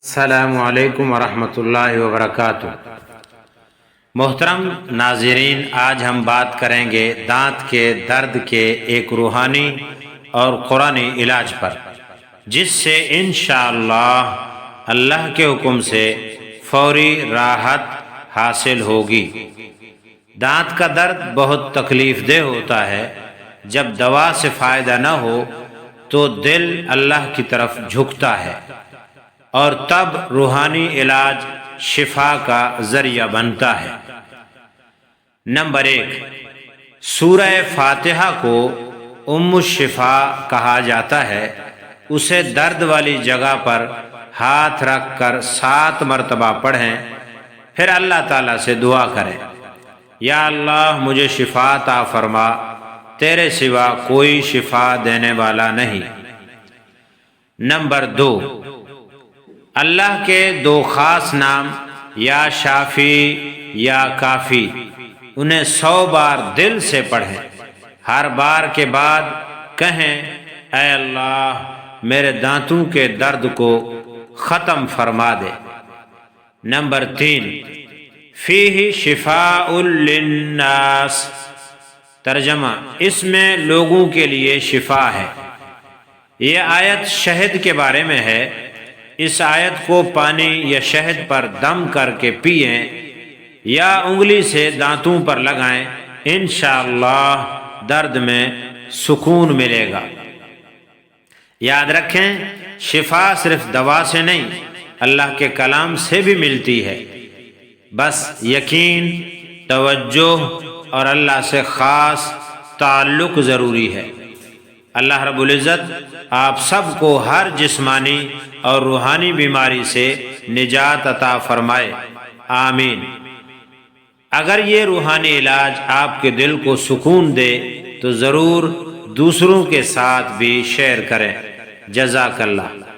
السلام علیکم ورحمۃ اللہ وبرکاتہ۔ محترم ناظرین، آج ہم بات کریں گے دانت کے درد کے ایک روحانی اور قرآنی علاج پر، جس سے انشاءاللہ اللہ کے حکم سے فوری راحت حاصل ہوگی۔ دانت کا درد بہت تکلیف دہ ہوتا ہے۔ جب دوا سے فائدہ نہ ہو تو دل اللہ کی طرف جھکتا ہے، اور تب روحانی علاج شفا کا ذریعہ بنتا ہے۔ نمبر 1، سورہ فاتحہ کو ام الشفا کہا جاتا ہے۔ اسے درد والی جگہ پر ہاتھ رکھ کر 7 مرتبہ پڑھیں، پھر اللہ تعالیٰ سے دعا کریں، یا اللہ مجھے شفا عطا فرما، تیرے سوا کوئی شفا دینے والا نہیں۔ نمبر 2، اللہ کے 2 خاص نام یا شافی یا کافی، انہیں 100 بار دل سے پڑھیں۔ ہر بار کے بعد کہیں، اے اللہ میرے دانتوں کے درد کو ختم فرما دے۔ نمبر 3، فیہ شفاء للناس، ترجمہ، اس میں لوگوں کے لیے شفا ہے۔ یہ آیت شہد کے بارے میں ہے۔ اس آیت کو پانی یا شہد پر دم کر کے پئیں یا انگلی سے دانتوں پر لگائیں، انشاءاللہ درد میں سکون ملے گا۔ یاد رکھیں، شفا صرف دوا سے نہیں، اللہ کے کلام سے بھی ملتی ہے۔ بس یقین، توجہ اور اللہ سے خاص تعلق ضروری ہے۔ اللہ رب العزت آپ سب کو ہر جسمانی اور روحانی بیماری سے نجات عطا فرمائے، آمین۔ اگر یہ روحانی علاج آپ کے دل کو سکون دے تو ضرور دوسروں کے ساتھ بھی شیئر کریں۔ جزاک اللہ۔